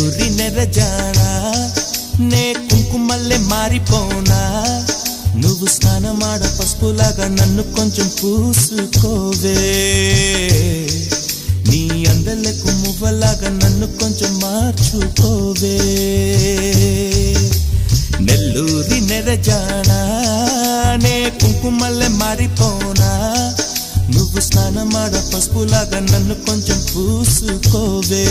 నెల్లూరి నెరజానా నే కుంకుమల్లే మారిపోనా నువ్వు స్నానమాడ పసుపులాగా నన్ను కొంచెం పూసుకోవే నీ అందలకు మువ్వలాగా నన్ను కొంచెం మార్చుకోవే నెల్లూరి నెరజానా నే కుంకుమల్లే మారిపోనా నువ్వు స్నానమాడ పసుపులాగా నన్ను కొంచెం పూసుకోవే